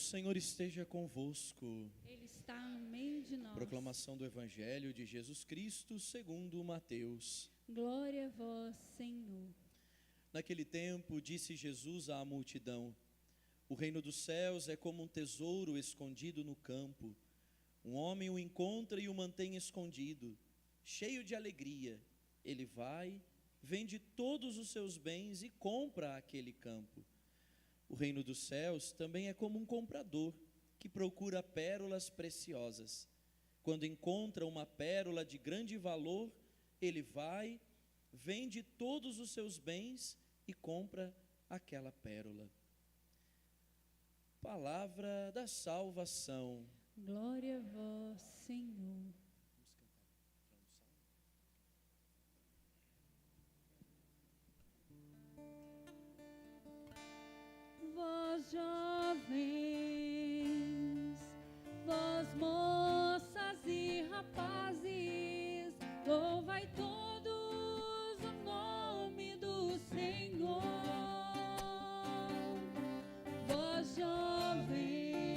Senhor esteja convosco. Ele está no meio de nós. Proclamação do Evangelho de Jesus Cristo segundo Mateus. Glória a vós, Senhor. Naquele tempo disse Jesus à multidão: o reino dos céus é como um tesouro escondido no campo. Um homem o encontra e o mantém escondido. Cheio de alegria, ele vai, vende todos os seus bens e compra aquele campo. O reino dos céus também é como um comprador que procura pérolas preciosas. Quando encontra uma pérola de grande valor, ele vai, vende todos os seus bens e compra aquela pérola. Palavra da salvação. Glória a vós, Senhor. Vós jovens, vós moças e rapazes, louvai todos o nome do Senhor. Vós jovens,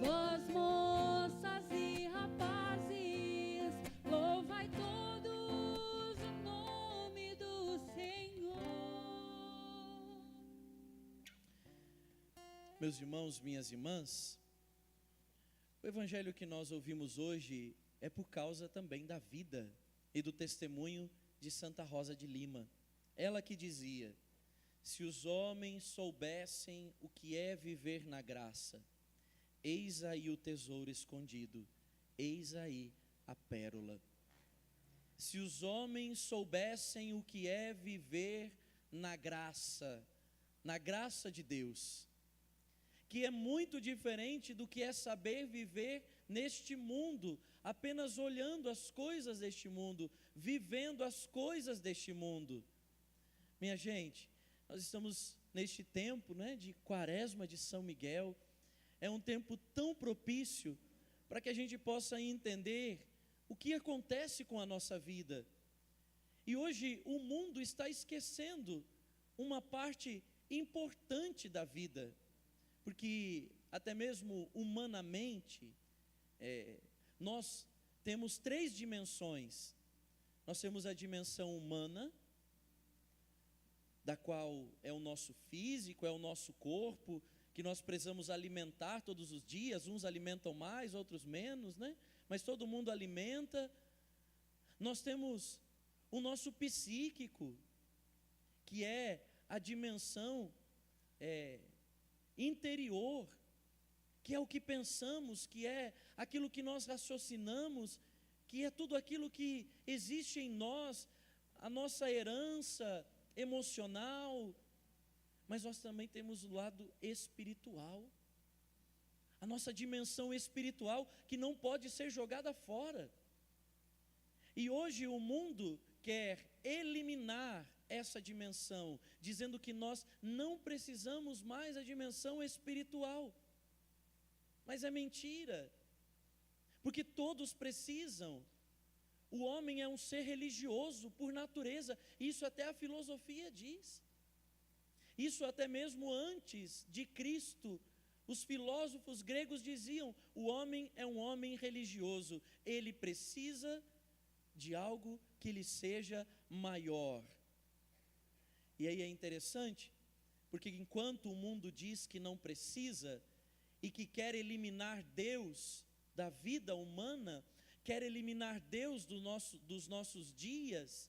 vós moças e rapazes, louvai todos o nome do Senhor. Meus irmãos, minhas irmãs, o evangelho que nós ouvimos hoje é por causa também da vida e do testemunho de Santa Rosa de Lima. Ela que dizia: se os homens soubessem o que é viver na graça, eis aí o tesouro escondido, eis aí a pérola. Se os homens soubessem o que é viver na graça de Deus, que é muito diferente do que é saber viver neste mundo, apenas olhando as coisas deste mundo, vivendo as coisas deste mundo. Minha gente, nós estamos neste tempo, de Quaresma de São Miguel. É um tempo tão propício para que a gente possa entender o que acontece com a nossa vida. E hoje o mundo está esquecendo uma parte importante da vida, porque até mesmo humanamente, nós temos 3 dimensões. Nós temos a dimensão humana, da qual é o nosso físico, é o nosso corpo, que nós precisamos alimentar todos os dias. Uns alimentam mais, outros menos, mas todo mundo alimenta. Nós temos o nosso psíquico, que é a dimensão interior, que é o que pensamos, que é aquilo que nós raciocinamos, que é tudo aquilo que existe em nós, a nossa herança emocional. Mas nós também temos o lado espiritual, a nossa dimensão espiritual, que não pode ser jogada fora. E hoje o mundo quer eliminar essa dimensão, dizendo que nós não precisamos mais da dimensão espiritual. Mas é mentira, porque todos precisam. O homem é um ser religioso por natureza, isso até a filosofia diz. Isso até mesmo antes de Cristo, os filósofos gregos diziam: o homem é um homem religioso, ele precisa de algo que lhe seja maior. E aí é interessante, porque enquanto o mundo diz que não precisa e que quer eliminar Deus da vida humana, quer eliminar Deus dos nossos dias,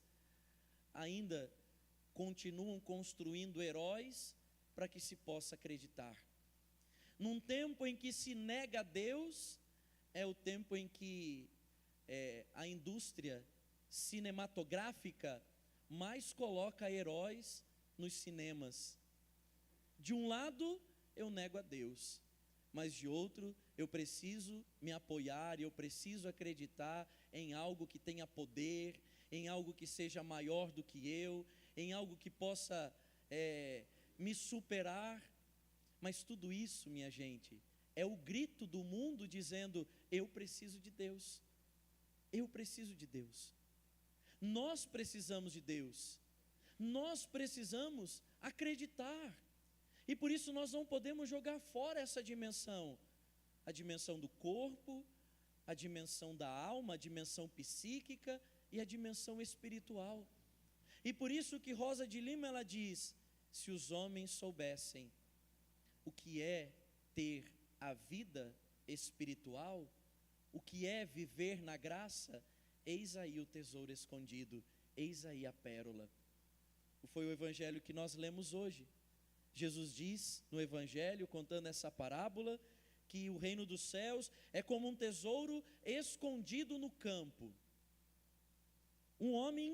ainda continuam construindo heróis para que se possa acreditar. Num tempo em que se nega a Deus, é o tempo em que a indústria cinematográfica mais coloca heróis nos cinemas. De um lado, eu nego a Deus, mas de outro, eu preciso me apoiar, eu preciso acreditar em algo que tenha poder, em algo que seja maior do que eu, em algo que possa me superar. Mas tudo isso, minha gente, é o grito do mundo dizendo: eu preciso de Deus, eu preciso de Deus. Nós precisamos de Deus, nós precisamos acreditar. E por isso nós não podemos jogar fora essa dimensão, a dimensão do corpo, a dimensão da alma, a dimensão psíquica e a dimensão espiritual. E por isso que Rosa de Lima ela diz: se os homens soubessem o que é ter a vida espiritual, o que é viver na graça, eis aí o tesouro escondido, eis aí a pérola. Foi o evangelho que nós lemos hoje. Jesus diz no evangelho, contando essa parábola, que o reino dos céus é como um tesouro escondido no campo. Um homem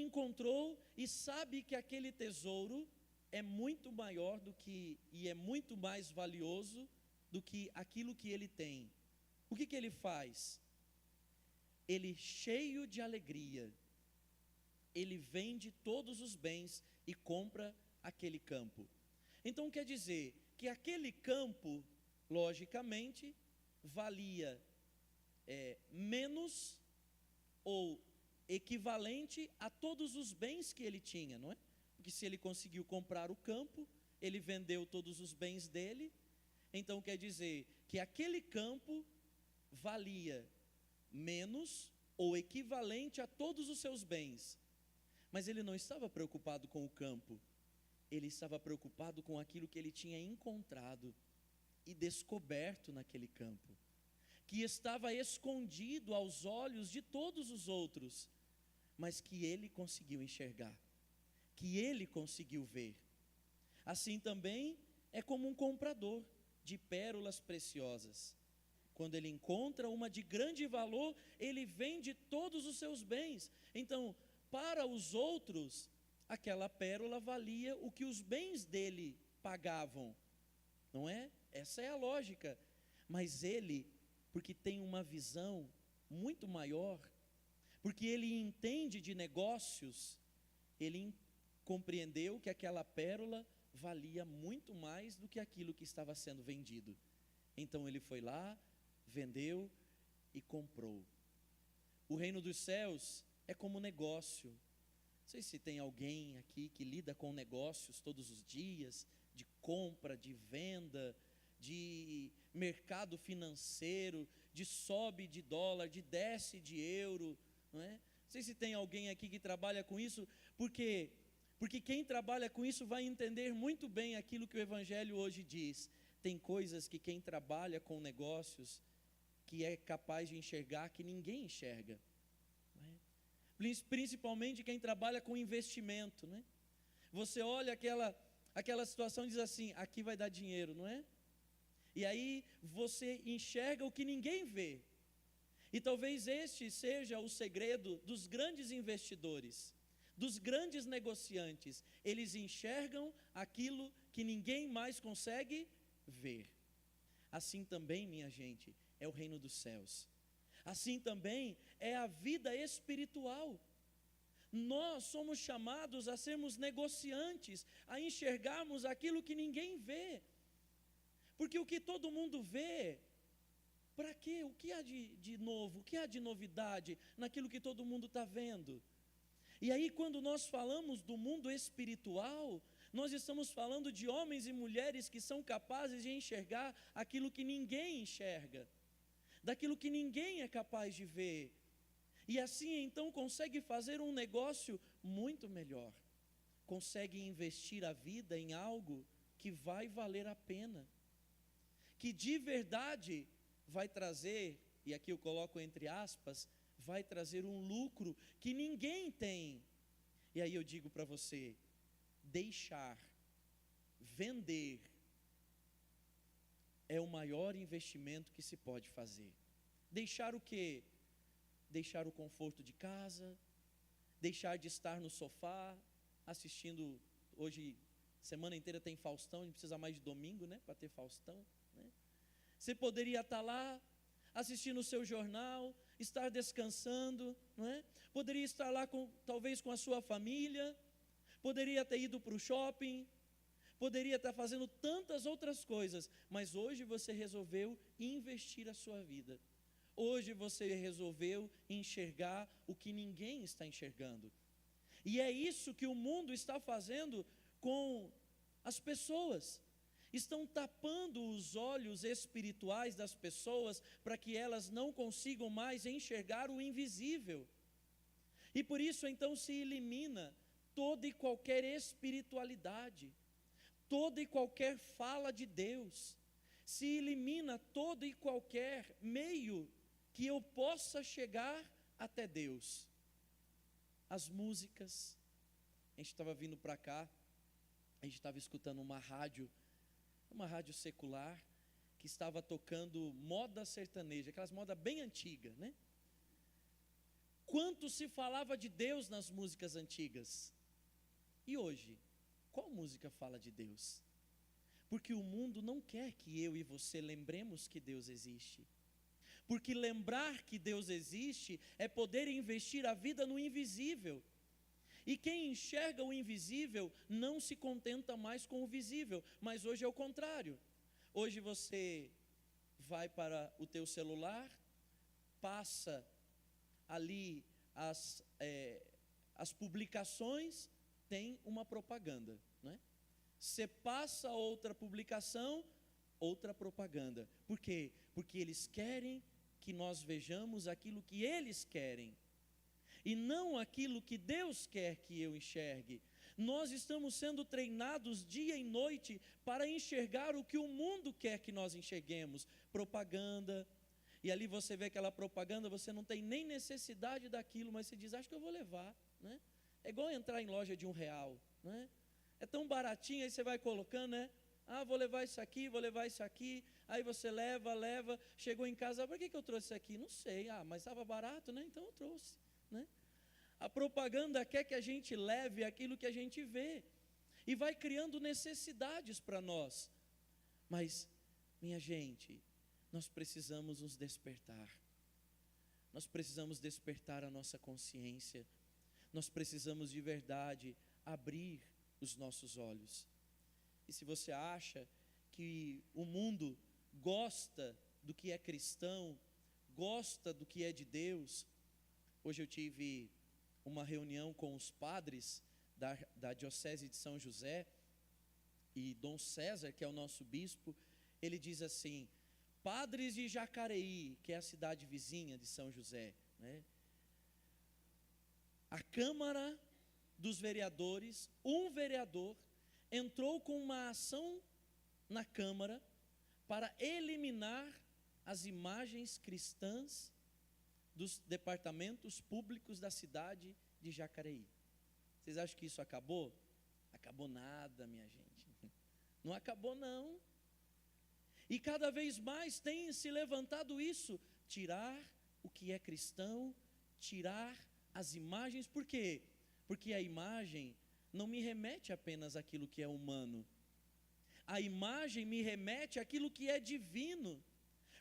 encontrou e sabe que aquele tesouro é muito maior do que, e é muito mais valioso do que aquilo que ele tem. O que ele faz? Ele, cheio de alegria, ele vende todos os bens e compra aquele campo. Então quer dizer que aquele campo, logicamente, valia menos ou equivalente a todos os bens que ele tinha, não é? Porque se ele conseguiu comprar o campo, ele vendeu todos os bens dele, então quer dizer que aquele campo valia menos ou equivalente a todos os seus bens. Mas ele não estava preocupado com o campo, ele estava preocupado com aquilo que ele tinha encontrado e descoberto naquele campo, que estava escondido aos olhos de todos os outros, mas que ele conseguiu enxergar, que ele conseguiu ver. Assim também é como um comprador de pérolas preciosas. Quando ele encontra uma de grande valor, ele vende todos os seus bens. Então, para os outros, aquela pérola valia o que os bens dele pagavam, não é? Essa é a lógica. Mas ele, porque tem uma visão muito maior, porque ele entende de negócios, ele compreendeu que aquela pérola valia muito mais do que aquilo que estava sendo vendido. Então ele foi lá, vendeu e comprou. O reino dos céus é como negócio. Não sei se tem alguém aqui que lida com negócios todos os dias, de compra, de venda, de mercado financeiro, de sobe de dólar, de desce de euro, não é? Não sei se tem alguém aqui que trabalha com isso, porque quem trabalha com isso vai entender muito bem aquilo que o Evangelho hoje diz. Tem coisas que quem trabalha com negócios, que é capaz de enxergar que ninguém enxerga, não é? Principalmente quem trabalha com investimento, né? Você olha aquela situação e diz assim: aqui vai dar dinheiro, não é? E aí você enxerga o que ninguém vê. E talvez este seja o segredo dos grandes investidores, dos grandes negociantes. Eles enxergam aquilo que ninguém mais consegue ver. Assim também, minha gente, é o reino dos céus. Assim também é a vida espiritual. Nós somos chamados a sermos negociantes, a enxergarmos aquilo que ninguém vê. Porque o que todo mundo vê, para quê? O que há de novo? O que há de novidade naquilo que todo mundo está vendo? E aí, quando nós falamos do mundo espiritual, nós estamos falando de homens e mulheres que são capazes de enxergar aquilo que ninguém enxerga, daquilo que ninguém é capaz de ver. E assim, então, consegue fazer um negócio muito melhor. Consegue investir a vida em algo que vai valer a pena, que de verdade vai trazer, e aqui eu coloco entre aspas, vai trazer um lucro que ninguém tem. E aí eu digo para você: deixar, vender, é o maior investimento que se pode fazer. Deixar o quê? Deixar o conforto de casa, deixar de estar no sofá, assistindo, hoje, semana inteira tem Faustão, a gente precisa mais de domingo, né, para ter Faustão, né? Você poderia estar lá, assistindo o seu jornal, estar descansando, não é? Poderia estar lá talvez com a sua família, poderia ter ido para o shopping, poderia estar fazendo tantas outras coisas, mas hoje você resolveu investir a sua vida. Hoje você resolveu enxergar o que ninguém está enxergando. E é isso que o mundo está fazendo com As pessoas estão tapando os olhos espirituais das pessoas para que elas não consigam mais enxergar o invisível. E por isso então se elimina toda e qualquer espiritualidade, toda e qualquer fala de Deus, se elimina todo e qualquer meio que eu possa chegar até Deus. As músicas, a gente estava vindo para cá, a gente estava escutando uma rádio secular, que estava tocando moda sertaneja, aquelas modas bem antigas, né? Quanto se falava de Deus nas músicas antigas. E hoje, qual música fala de Deus? Porque o mundo não quer que eu e você lembremos que Deus existe. Porque lembrar que Deus existe é poder investir a vida no invisível. E quem enxerga o invisível não se contenta mais com o visível, mas hoje é o contrário. Hoje você vai para o teu celular, passa ali as publicações, tem uma propaganda, né? Você passa outra publicação, outra propaganda. Por quê? Porque eles querem que nós vejamos aquilo que eles querem, e não aquilo que Deus quer que eu enxergue. Nós estamos sendo treinados dia e noite para enxergar o que o mundo quer que nós enxerguemos. Propaganda, e ali você vê aquela propaganda, você não tem nem necessidade daquilo, mas você diz, acho que eu vou levar, né? É igual entrar em loja de R$1, né? É tão baratinho, aí você vai colocando, né? Ah, vou levar isso aqui, vou levar isso aqui. Aí você leva, chegou em casa, por que eu trouxe isso aqui? Não sei, mas estava barato, né? Então eu trouxe, né? A propaganda quer que a gente leve aquilo que a gente vê, e vai criando necessidades para nós. Mas, minha gente, nós precisamos nos despertar. Nós precisamos despertar a nossa consciência. Nós precisamos de verdade abrir os nossos olhos. E se você acha que o mundo gosta do que é cristão, gosta do que é de Deus, hoje eu tive uma reunião com os padres da Diocese de São José, e Dom César, que é o nosso bispo, ele diz assim, padres de Jacareí, que é a cidade vizinha de São José, né? A Câmara dos Vereadores, um vereador entrou com uma ação na Câmara para eliminar as imagens cristãs dos departamentos públicos da cidade de Jacareí. Vocês acham que isso acabou? Acabou nada, minha gente. Não acabou não. E cada vez mais tem se levantado isso, tirar o que é cristão, tirar as imagens. Por quê? Porque a imagem não me remete apenas àquilo que é humano. A imagem me remete àquilo que é divino.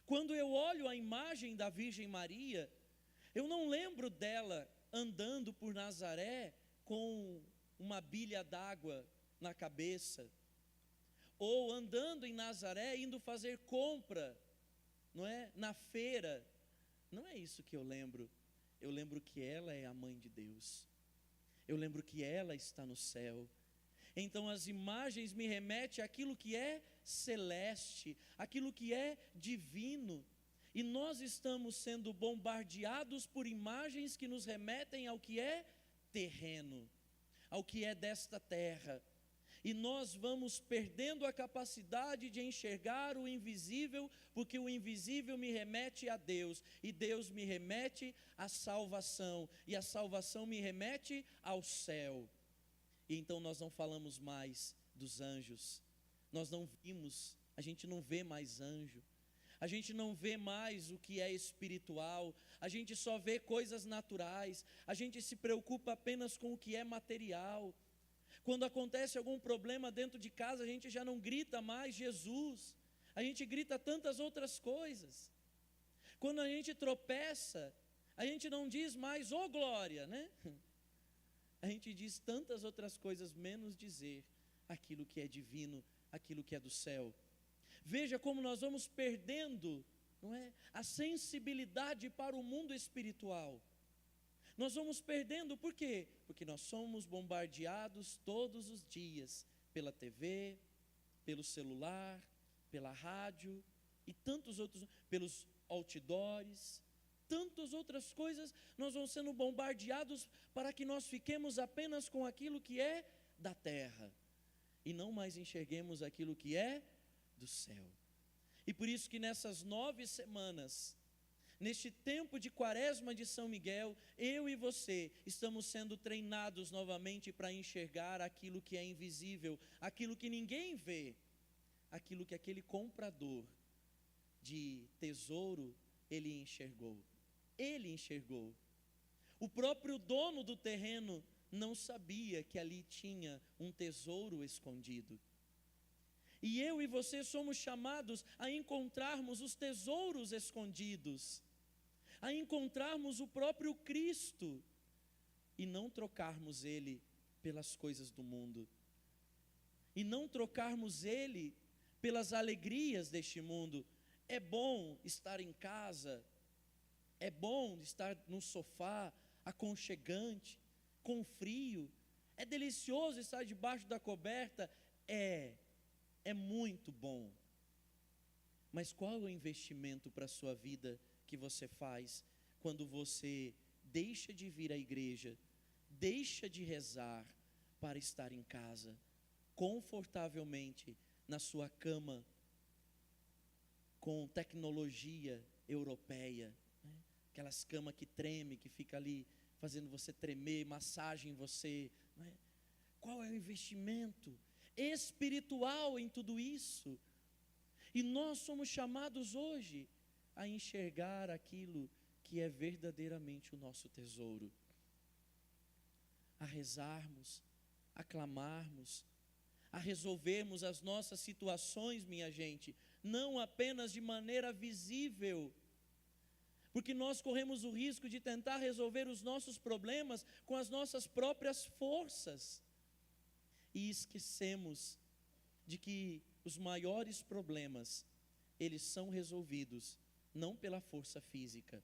Quando eu olho a imagem da Virgem Maria, eu não lembro dela andando por Nazaré com uma bilha d'água na cabeça, ou andando em Nazaré indo fazer compra, não é? Na feira. Não é isso que eu lembro. Eu lembro que ela é a mãe de Deus. Eu lembro que ela está no céu. Então as imagens me remetem àquilo que é celeste, aquilo que é divino. E nós estamos sendo bombardeados por imagens que nos remetem ao que é terreno, ao que é desta terra. E nós vamos perdendo a capacidade de enxergar o invisível, porque o invisível me remete a Deus, e Deus me remete à salvação, e a salvação me remete ao céu. E então nós não falamos mais dos anjos, nós não vimos, a gente não vê mais anjo, a gente não vê mais o que é espiritual, a gente só vê coisas naturais, a gente se preocupa apenas com o que é material. Quando acontece algum problema dentro de casa, a gente já não grita mais Jesus, a gente grita tantas outras coisas. Quando a gente tropeça, a gente não diz mais, ô glória, né? A gente diz tantas outras coisas, menos dizer aquilo que é divino, aquilo que é do céu. Veja como nós vamos perdendo, não é, a sensibilidade para o mundo espiritual. Nós vamos perdendo, por quê? Porque nós somos bombardeados todos os dias pela TV, pelo celular, pela rádio e tantos outros, pelos outdoors, tantas outras coisas, nós vamos sendo bombardeados para que nós fiquemos apenas com aquilo que é da terra e não mais enxerguemos aquilo que é do céu. E por isso que nessas 9 semanas, neste tempo de quaresma de São Miguel, eu e você estamos sendo treinados novamente para enxergar aquilo que é invisível, aquilo que ninguém vê, aquilo que aquele comprador de tesouro, ele enxergou. Ele enxergou. O próprio dono do terreno não sabia que ali tinha um tesouro escondido. E eu e você somos chamados a encontrarmos os tesouros escondidos, a encontrarmos o próprio Cristo e não trocarmos Ele pelas coisas do mundo, e não trocarmos Ele pelas alegrias deste mundo. É bom estar em casa, é bom estar no sofá, aconchegante, com frio, é delicioso estar debaixo da coberta, é muito bom. Mas qual é o investimento para a sua vida que você faz quando você deixa de vir à igreja, deixa de rezar para estar em casa, confortavelmente, na sua cama, com tecnologia europeia, né? Aquelas camas que treme, que fica ali fazendo você tremer, massagem em você, né? Qual é o investimento espiritual em tudo isso? E nós somos chamados hoje a enxergar aquilo que é verdadeiramente o nosso tesouro, a rezarmos, a clamarmos, a resolvermos as nossas situações, minha gente, não apenas de maneira visível, porque nós corremos o risco de tentar resolver os nossos problemas com as nossas próprias forças, e esquecemos de que os maiores problemas, eles são resolvidos não pela força física,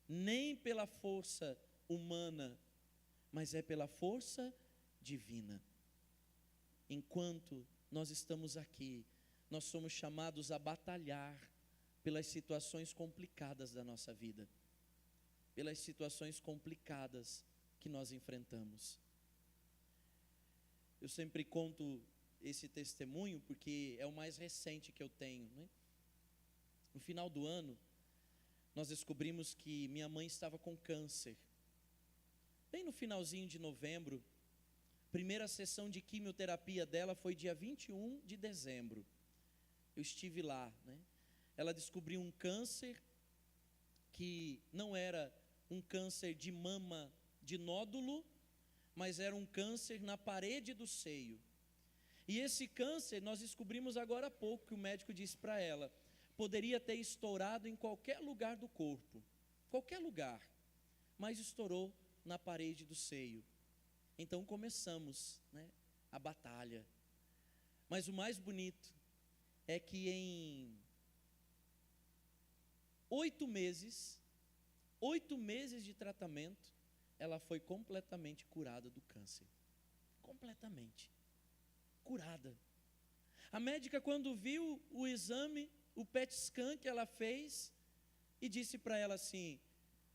nem pela força humana, mas é pela força divina. Enquanto nós estamos aqui, nós somos chamados a batalhar pelas situações complicadas da nossa vida, pelas situações complicadas que nós enfrentamos. Eu sempre conto esse testemunho porque é o mais recente que eu tenho, né? No final do ano, nós descobrimos que minha mãe estava com câncer. Bem no finalzinho de novembro, primeira sessão de quimioterapia dela foi dia 21 de dezembro. Eu estive lá, né? Ela descobriu um câncer que não era um câncer de mama, de nódulo, mas era um câncer na parede do seio. E esse câncer, nós descobrimos agora há pouco, que o médico disse para ela, poderia ter estourado em qualquer lugar do corpo, qualquer lugar, mas estourou na parede do seio. Então começamos, né, a batalha. Mas o mais bonito é que em 8 meses de tratamento, ela foi completamente curada do câncer. Completamente curada. A médica, quando viu o exame, o PET scan que ela fez, e disse para ela assim: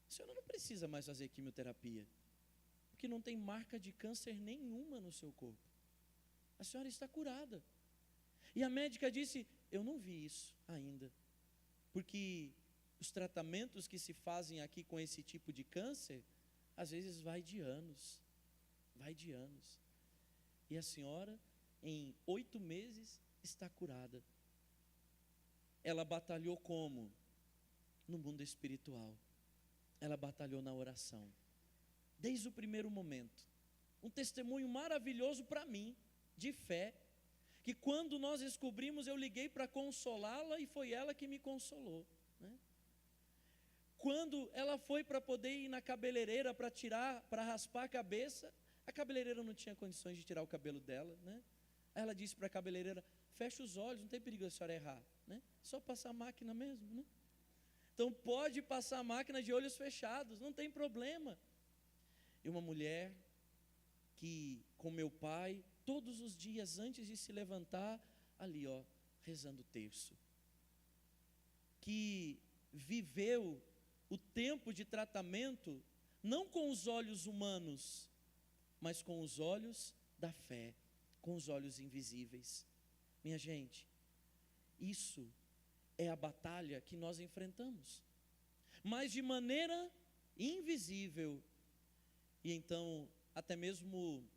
a senhora não precisa mais fazer quimioterapia, porque não tem marca de câncer nenhuma no seu corpo. A senhora está curada. E a médica disse: eu não vi isso ainda, porque os tratamentos que se fazem aqui com esse tipo de câncer, às vezes vai de anos. E a senhora, em 8 meses, está curada. Ela batalhou como? No mundo espiritual. Ela batalhou na oração. Desde o primeiro momento. Um testemunho maravilhoso para mim, de fé, que quando nós descobrimos, eu liguei para consolá-la e foi ela que me consolou, né? Quando ela foi para poder ir na cabeleireira para raspar a cabeça, a cabeleireira não tinha condições de tirar o cabelo dela, né? Aí ela disse para a cabeleireira: fecha os olhos, não tem perigo a senhora errar, né? Só passar a máquina mesmo, né? Então pode passar a máquina de olhos fechados, não tem problema. E uma mulher que, com meu pai, todos os dias antes de se levantar, ali ó, rezando o terço. Que viveu o tempo de tratamento não com os olhos humanos, mas com os olhos da fé, com os olhos invisíveis. Minha gente, isso é a batalha que nós enfrentamos, mas de maneira invisível. E então, até mesmo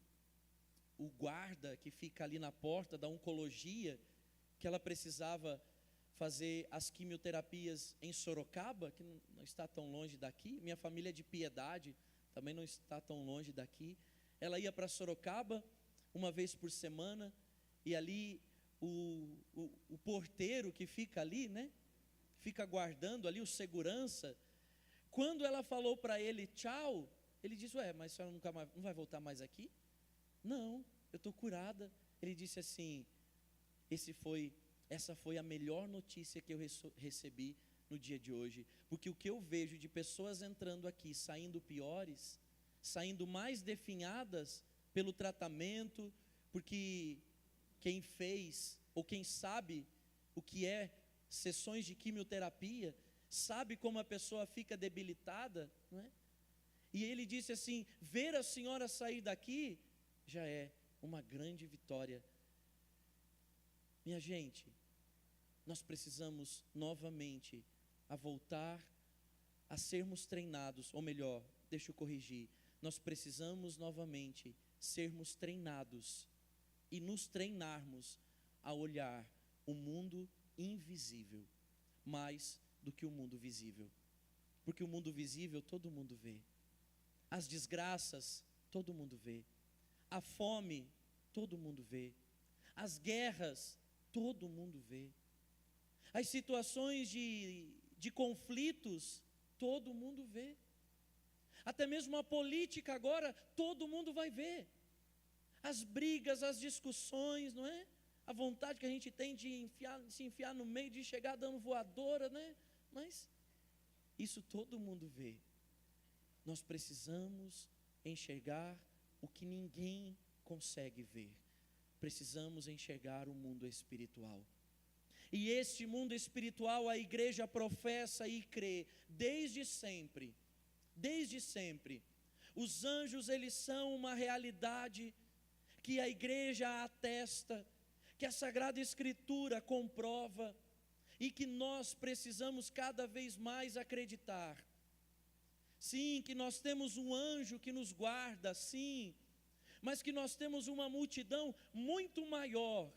o guarda que fica ali na porta da oncologia, que ela precisava fazer as quimioterapias em Sorocaba, que não está tão longe daqui, minha família é de Piedade, também não está tão longe daqui. Ela ia para Sorocaba uma vez por semana, e ali o porteiro que fica ali, né, fica guardando ali, o segurança, quando ela falou para ele tchau, ele disse, mas a senhora nunca mais, não vai voltar mais aqui? Não, eu estou curada. Ele disse assim, essa foi a melhor notícia que eu recebi no dia de hoje, porque o que eu vejo de pessoas entrando aqui, saindo piores, saindo mais definhadas pelo tratamento, porque quem fez, ou quem sabe o que é sessões de quimioterapia, sabe como a pessoa fica debilitada, não é? E ele disse assim, ver a senhora sair daqui, já é uma grande vitória. Minha gente, nós precisamos novamente a voltar a sermos treinados, ou melhor, deixa eu corrigir, nós precisamos novamente sermos treinados e nos treinarmos a olhar o mundo invisível mais do que o mundo visível, porque o mundo visível todo mundo vê, as desgraças todo mundo vê, a fome todo mundo vê, as guerras todo mundo vê, as situações de conflitos todo mundo vê, até mesmo a política agora todo mundo vai ver, as brigas, as discussões, não é? A vontade que a gente tem de se enfiar no meio, de chegar dando voadora, né? Mas isso todo mundo vê. Nós precisamos enxergar o que ninguém consegue ver. Precisamos enxergar o mundo espiritual. E este mundo espiritual a igreja professa e crê desde sempre. Desde sempre. Os anjos, eles são uma realidade que a igreja atesta, que a Sagrada Escritura comprova e que nós precisamos cada vez mais acreditar. Sim, que nós temos um anjo que nos guarda, sim, mas que nós temos uma multidão muito maior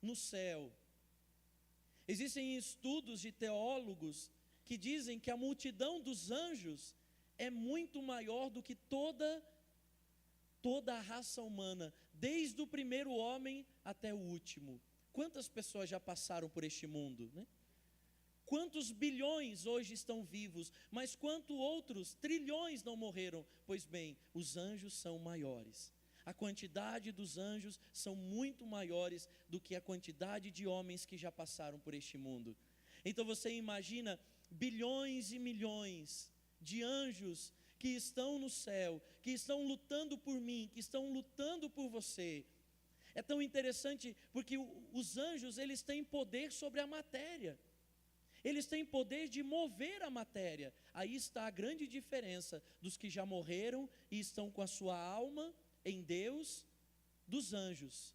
no céu. Existem estudos de teólogos que dizem que a multidão dos anjos é muito maior do que toda a raça humana, desde o primeiro homem até o último. Quantas pessoas já passaram por este mundo, né? Quantos bilhões hoje estão vivos, mas quantos outros trilhões não morreram? Pois bem, os anjos são maiores. A quantidade dos anjos são muito maiores do que a quantidade de homens que já passaram por este mundo. Então você imagina bilhões e milhões de anjos que estão no céu, que estão lutando por mim, que estão lutando por você. É tão interessante porque os anjos, eles têm poder sobre a matéria. Eles têm poder de mover a matéria. Aí está a grande diferença dos que já morreram e estão com a sua alma em Deus, dos anjos.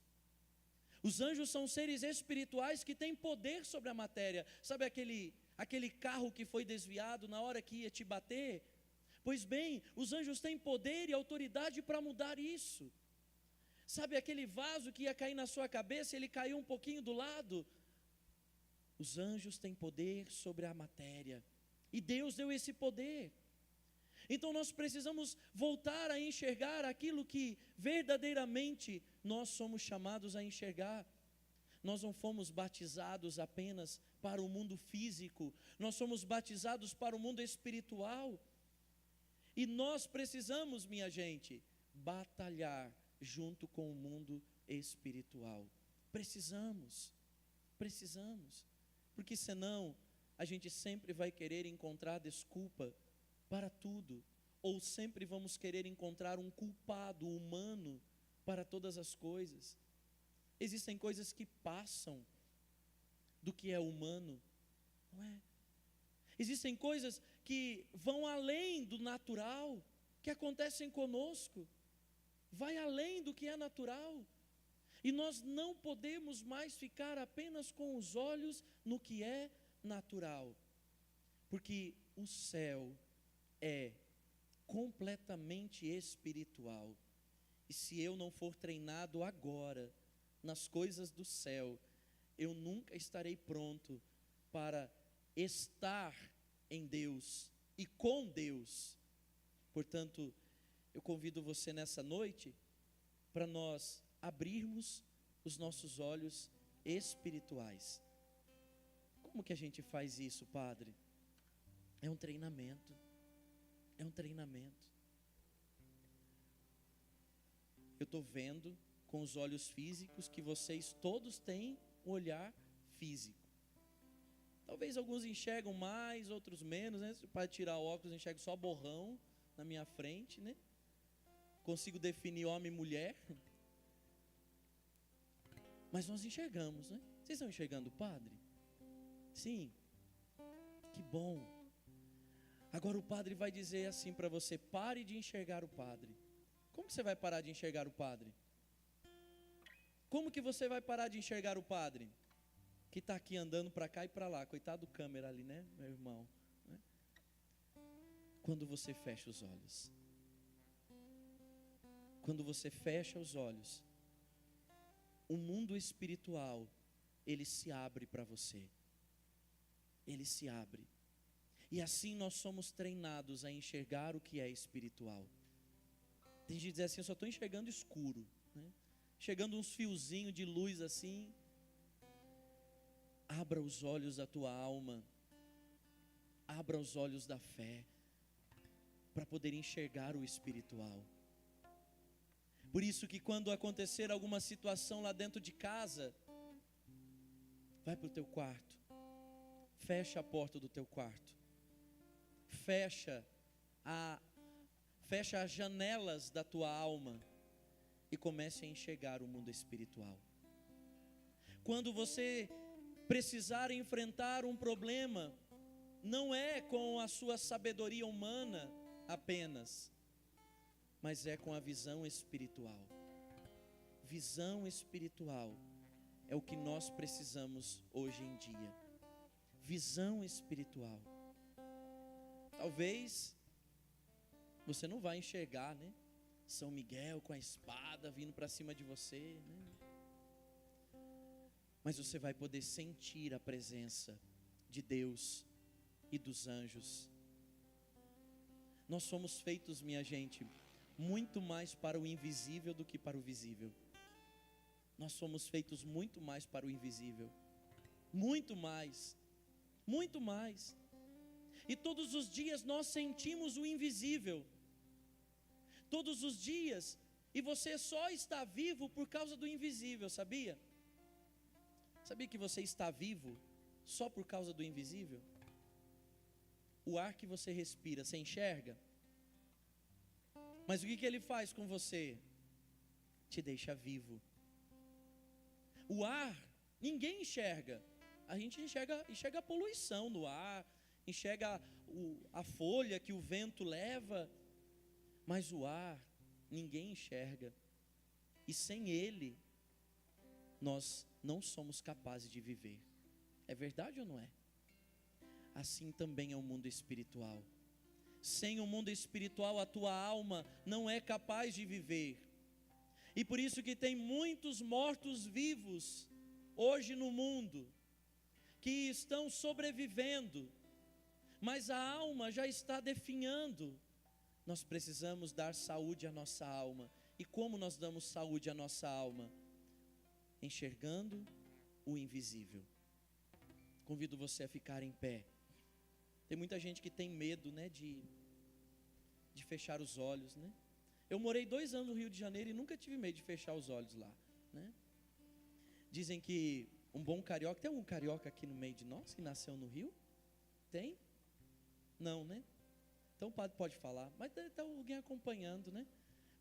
Os anjos são seres espirituais que têm poder sobre a matéria. Sabe aquele carro que foi desviado na hora que ia te bater? Pois bem, os anjos têm poder e autoridade para mudar isso. Sabe aquele vaso que ia cair na sua cabeça, ele caiu um pouquinho do lado? Os anjos têm poder sobre a matéria, e Deus deu esse poder. Então nós precisamos voltar a enxergar aquilo que verdadeiramente nós somos chamados a enxergar. Nós não fomos batizados apenas para o mundo físico, nós somos batizados para o mundo espiritual. E nós precisamos, minha gente, batalhar junto com o mundo espiritual. Precisamos, porque senão a gente sempre vai querer encontrar desculpa para tudo, ou sempre vamos querer encontrar um culpado humano para todas as coisas. Existem coisas que passam do que é humano, não é? Existem coisas que vão além do natural, que acontecem conosco, vai além do que é natural. E nós não podemos mais ficar apenas com os olhos no que é natural, porque o céu é completamente espiritual. E se eu não for treinado agora nas coisas do céu, eu nunca estarei pronto para estar em Deus e com Deus. Portanto, eu convido você nessa noite para nós abrirmos os nossos olhos espirituais. Como que a gente faz isso, Padre? É um treinamento. É um treinamento. Eu estou vendo com os olhos físicos que vocês todos têm um olhar físico. Talvez alguns enxergam mais, outros menos, né? Para tirar o óculos, eu enxergo só borrão na minha frente, né? Consigo definir homem e mulher. Mas nós enxergamos, né? Vocês estão enxergando o Padre? Sim. Que bom. Agora o Padre vai dizer assim para você: pare de enxergar o Padre. Como que você vai parar de enxergar o Padre? Como que você vai parar de enxergar o Padre? Que está aqui andando para cá e para lá. Coitado do câmera ali, né, meu irmão? Né? Quando você fecha os olhos. Quando você fecha os olhos, o mundo espiritual, ele se abre para você. Ele se abre. E assim nós somos treinados a enxergar o que é espiritual. Tem gente que diz assim: eu só estou enxergando escuro, né? Chegando uns fiozinhos de luz assim. Abra os olhos da tua alma, abra os olhos da fé, para poder enxergar o espiritual. Por isso que quando acontecer alguma situação lá dentro de casa, vai para o teu quarto, fecha a porta do teu quarto, fecha as janelas da tua alma e comece a enxergar o mundo espiritual. Quando você precisar enfrentar um problema, não é com a sua sabedoria humana apenas, mas é com a visão espiritual. Visão espiritual é o que nós precisamos hoje em dia. Visão espiritual. Talvez você não vai enxergar, né? São Miguel com a espada vindo para cima de você, né? Mas você vai poder sentir a presença de Deus e dos anjos. Nós somos feitos, minha gente, muito mais para o invisível do que para o visível. Nós somos feitos muito mais para o invisível. Muito mais. Muito mais. E todos os dias nós sentimos o invisível. Todos os dias. E você só está vivo por causa do invisível, sabia? Sabia que você está vivo só por causa do invisível? O ar que você respira, você enxerga? Mas o que ele faz com você? Te deixa vivo. O ar, ninguém enxerga. A gente enxerga a poluição no ar, enxerga a folha que o vento leva, mas o ar, ninguém enxerga. E sem ele, nós não somos capazes de viver. É verdade ou não é? Assim também é o mundo espiritual. Sem o mundo espiritual, a tua alma não é capaz de viver. E por isso que tem muitos mortos-vivos hoje no mundo, que estão sobrevivendo, mas a alma já está definhando. Nós precisamos dar saúde à nossa alma. E como nós damos saúde à nossa alma? Enxergando o invisível. Convido você a ficar em pé. Tem muita gente que tem medo, né, de fechar os olhos, né? Eu morei 2 anos no Rio de Janeiro e nunca tive medo de fechar os olhos lá, né? Dizem que um bom carioca, tem algum carioca aqui no meio de nós que nasceu no Rio? Tem? Não, né? Então o padre pode falar, mas está alguém acompanhando, né?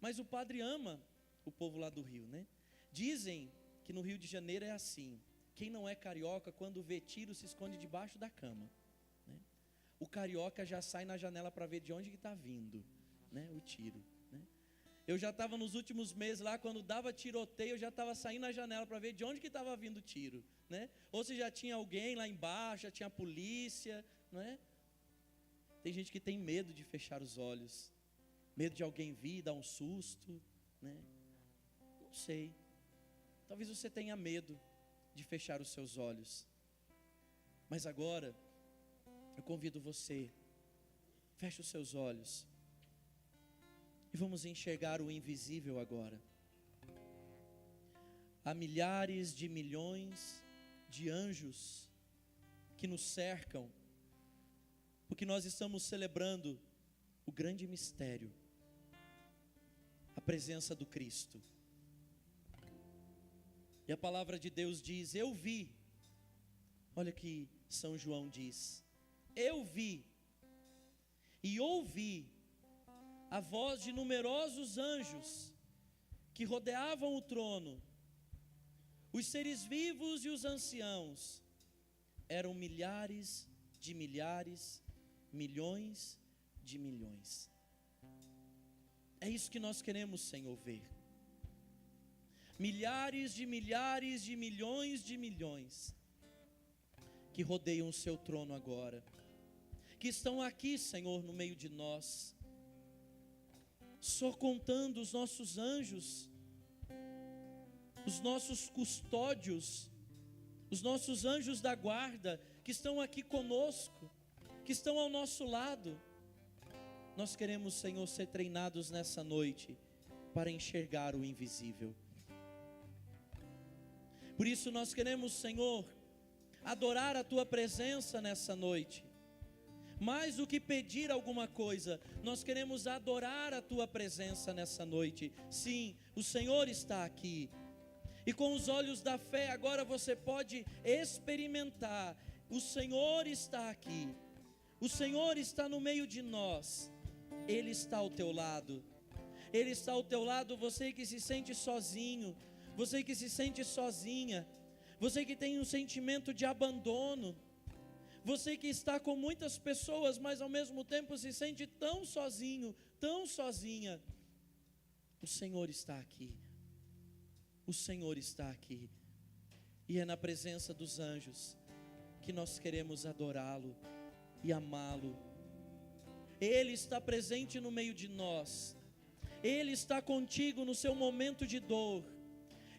Mas o padre ama o povo lá do Rio, né? Dizem que no Rio de Janeiro é assim: quem não é carioca, quando vê tiro, se esconde debaixo da cama, né? O carioca já sai na janela para ver de onde que está vindo, né, o tiro, né? Eu já estava nos últimos meses lá, quando dava tiroteio, eu já estava saindo na janela para ver de onde que estava vindo o tiro, né? Ou se já tinha alguém lá embaixo, já tinha polícia, não é? Tem gente que tem medo de fechar os olhos, medo de alguém vir dar um susto, né? Não sei. Talvez você tenha medo de fechar os seus olhos. Mas agora, eu convido você, feche os seus olhos. E vamos enxergar o invisível agora. Há milhares de milhões de anjos que nos cercam, porque nós estamos celebrando o grande mistério, a presença do Cristo. E a palavra de Deus diz: eu vi. Olha que São João diz: eu vi e ouvi a voz de numerosos anjos que rodeavam o trono. Os seres vivos e os anciãos eram milhares de milhares, milhões de milhões. É isso que nós queremos, Senhor, ver. Milhares de milhares de milhões que rodeiam o seu trono agora, que estão aqui, Senhor, no meio de nós, só contando os nossos anjos, os nossos custódios, os nossos anjos da guarda, que estão aqui conosco, que estão ao nosso lado. Nós queremos, Senhor, ser treinados nessa noite para enxergar o invisível. Por isso nós queremos, Senhor, adorar a Tua presença nessa noite. Mais do que pedir alguma coisa, nós queremos adorar a Tua presença nessa noite. Sim, o Senhor está aqui. E com os olhos da fé agora você pode experimentar: o Senhor está aqui. O Senhor está no meio de nós. Ele está ao teu lado. Ele está ao teu lado, você que se sente sozinho, você que se sente sozinha, você que tem um sentimento de abandono, você que está com muitas pessoas, mas ao mesmo tempo se sente tão sozinho, tão sozinha. O Senhor está aqui. O Senhor está aqui. E é na presença dos anjos que nós queremos adorá-lo e amá-lo. Ele está presente no meio de nós. Ele está contigo no seu momento de dor.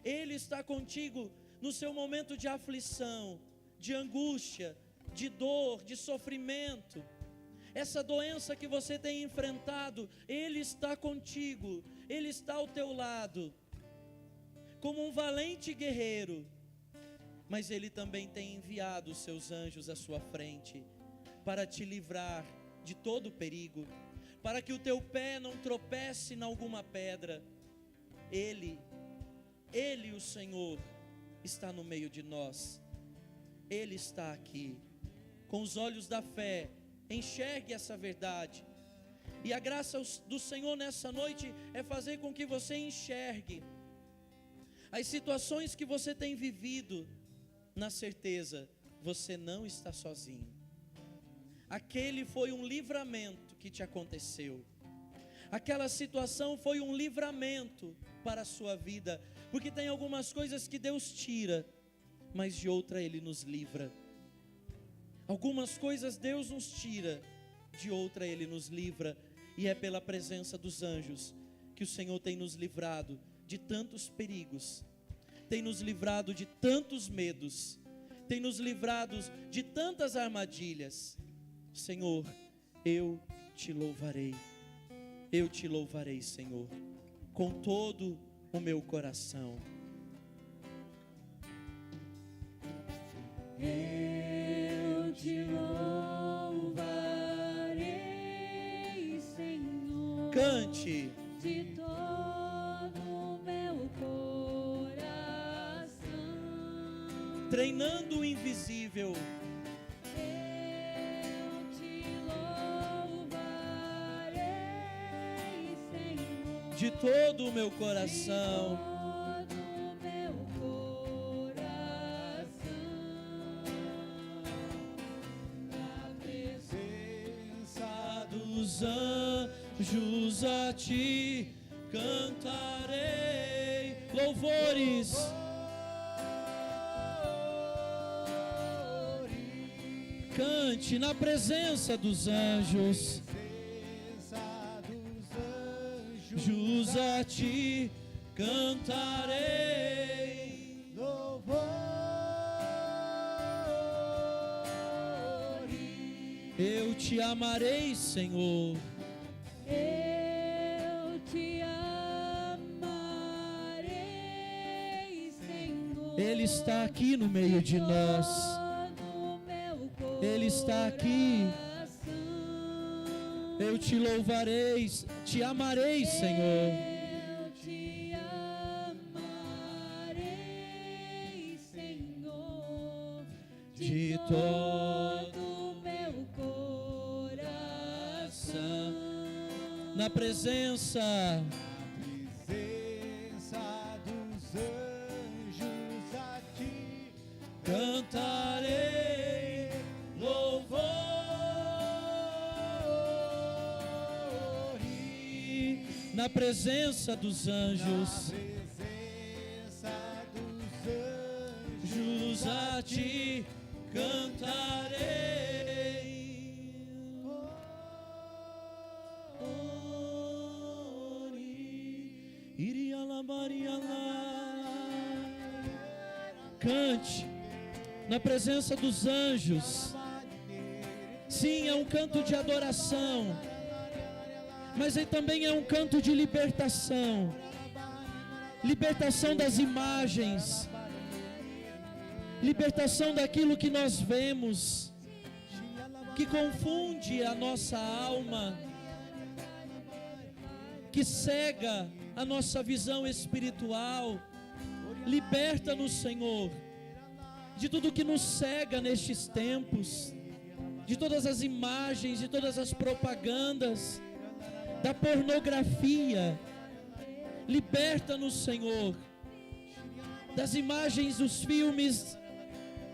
Ele está contigo no seu momento de aflição, de angústia, de dor, de sofrimento. Essa doença que você tem enfrentado, Ele está contigo. Ele está ao teu lado, como um valente guerreiro. Mas Ele também tem enviado os seus anjos à sua frente, para te livrar de todo perigo, para que o teu pé não tropece em alguma pedra. Ele, o Senhor, está no meio de nós. Ele está aqui. Com os olhos da fé, enxergue essa verdade. E a graça do Senhor nessa noite é fazer com que você enxergue as situações que você tem vivido, na certeza, você não está sozinho. Aquele foi um livramento que te aconteceu. Aquela situação foi um livramento para a sua vida, porque tem algumas coisas que Deus tira, mas de outra Ele nos livra. Algumas coisas Deus nos tira, de outra Ele nos livra, e é pela presença dos anjos que o Senhor tem nos livrado de tantos perigos, tem nos livrado de tantos medos, tem nos livrado de tantas armadilhas. Senhor, eu te louvarei, Senhor, com todo o meu coração. Eu te louvarei, Senhor, Cante. de todo o meu coração. Treinando o invisível. Eu te louvarei, Senhor, de todo o meu coração. todo o meu coração, na Presença dos anjos a ti cantarei louvores. Cante na presença dos anjos. Anjos a ti cantarei louvores. Eu te amarei, Senhor. eu te amarei, Senhor. Ele está aqui no meio de nós. todo o meu Ele está aqui. coração. Eu te louvarei, te amarei, Senhor. Eu te amarei, Senhor, De todo o meu coração. Na presença Dos anjos a ti cantarei louvores. Na presença dos anjos. presença dos anjos Anjos a ti cantarei. Cante na presença dos anjos. Sim, é um canto de adoração, mas ele também é um canto de libertação. Libertação das imagens, libertação daquilo que nós vemos, que confunde a nossa alma, que cega a nossa visão espiritual. Liberta-nos, Senhor, de tudo que nos cega nestes tempos, de todas as imagens, de todas as propagandas, da pornografia. Liberta-nos, Senhor, das imagens dos filmes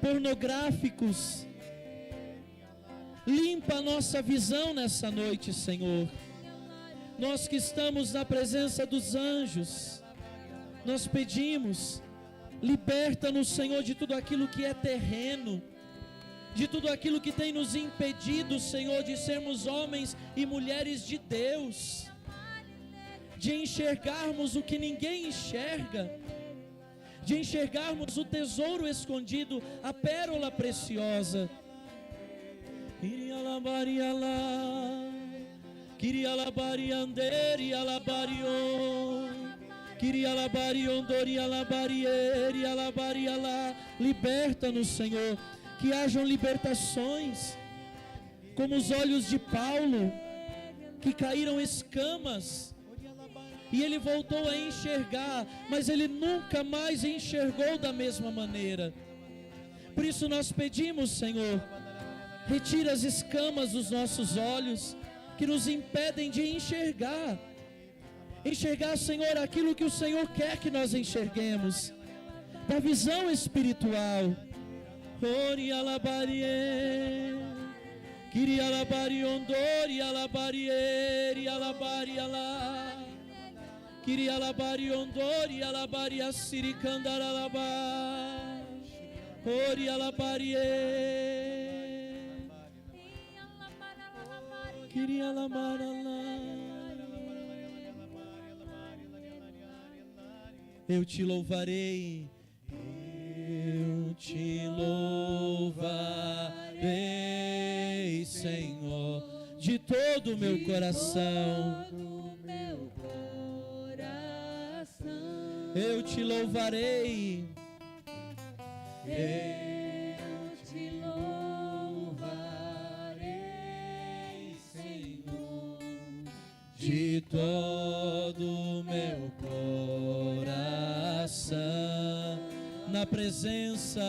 pornográficos. Limpa a nossa visão nessa noite, Senhor. Nós que estamos na presença dos anjos, nós pedimos, liberta-nos, Senhor, de tudo aquilo que é terreno, de tudo aquilo que tem nos impedido, Senhor, de sermos homens e mulheres de Deus, de enxergarmos o que ninguém enxerga, de enxergarmos o tesouro escondido, a pérola preciosa. Liberta-nos, Senhor, que hajam libertações, como os olhos de Paulo, que caíram escamas, e ele voltou a enxergar, mas ele nunca mais enxergou da mesma maneira. Por isso nós pedimos, Senhor, retira as escamas dos nossos olhos, que nos impedem de enxergar. Enxergar, Senhor, aquilo que o Senhor quer que nós enxerguemos, da visão espiritual. Ori alabarie, kiri alabari ondori alabarieri alabari ala, kiri alabari ondori alabari asiri kandar alaba, ori alabarie, kiri alabar ala. Eu te louvarei, eu te louvarei, Senhor, de todo o meu coração. Eu te louvarei, eu te louvarei, Senhor, de todo o meu coração. Na presença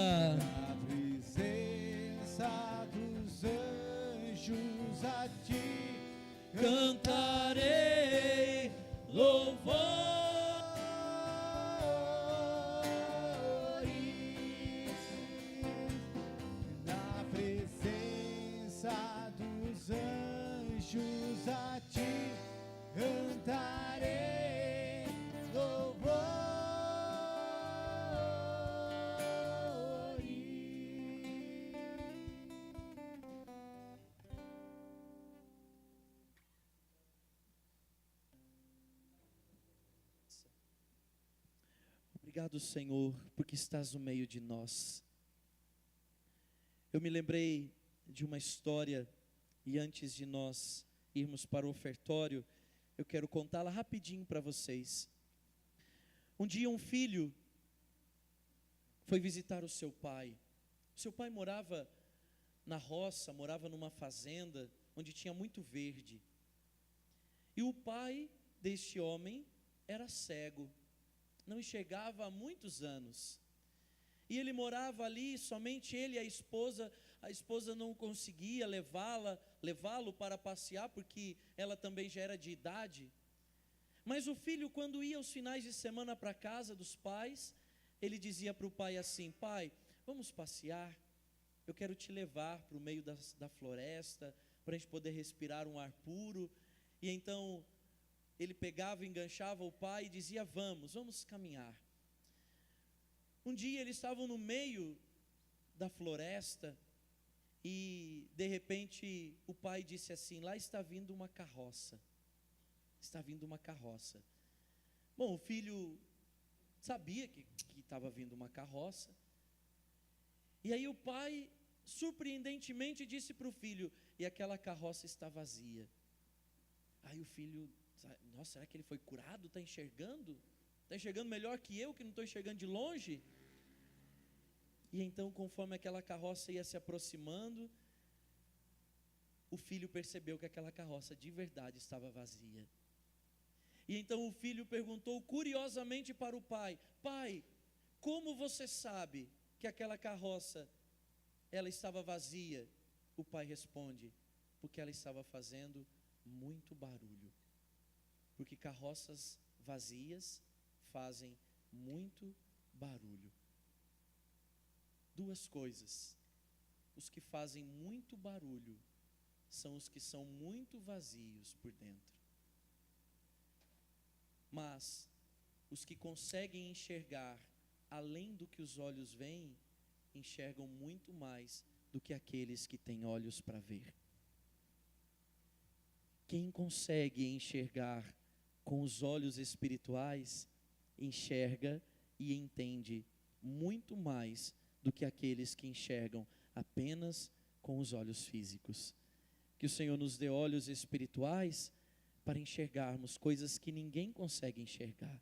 dos anjos a ti cantarei Na presença dos anjos a ti cantarei Obrigado, Senhor, porque estás no meio de nós. Eu me lembrei de uma história, e antes de nós irmos para o ofertório, eu quero contá-la rapidinho para vocês. Um dia um filho foi visitar o seu pai. Seu pai morava na roça, morava numa fazenda, onde tinha muito verde. E o pai deste homem era cego, não enxergava há muitos anos. E ele morava ali, somente ele e a esposa não conseguia levá-lo para passear, porque ela também já era de idade. Mas o filho, quando ia aos finais de semana para a casa dos pais, ele dizia para o pai assim: pai, vamos passear, eu quero te levar para o meio da floresta, para a gente poder respirar um ar puro. E então ele pegava, enganchava o pai e dizia: vamos caminhar. Um dia eles estavam no meio da floresta e de repente o pai disse assim: lá está vindo uma carroça. Está vindo uma carroça. Bom, o filho sabia que estava vindo uma carroça. E aí o pai, surpreendentemente, disse para o filho: e aquela carroça está vazia. Aí o filho: nossa, será que ele foi curado? Está enxergando? Está enxergando melhor que eu, que não estou enxergando de longe? E então, conforme aquela carroça ia se aproximando, o filho percebeu que aquela carroça de verdade estava vazia. E então o filho perguntou curiosamente para o pai: pai, como você sabe que aquela carroça ela estava vazia? O pai responde: porque ela estava fazendo muito barulho. Porque carroças vazias fazem muito barulho. Duas coisas: os que fazem muito barulho são os que são muito vazios por dentro. Mas os que conseguem enxergar além do que os olhos veem, enxergam muito mais do que aqueles que têm olhos para ver. Quem consegue enxergar com os olhos espirituais, enxerga e entende muito mais do que aqueles que enxergam apenas com os olhos físicos. Que o Senhor nos dê olhos espirituais para enxergarmos coisas que ninguém consegue enxergar.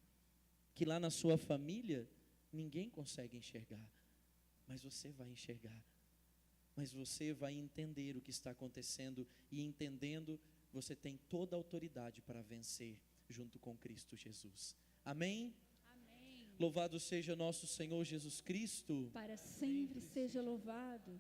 Que lá na sua família, ninguém consegue enxergar. Mas você vai enxergar. Mas você vai entender o que está acontecendo. E entendendo, você tem toda a autoridade para vencer junto com Cristo Jesus. Amém? Amém. Louvado seja nosso Senhor Jesus Cristo. Para sempre seja louvado.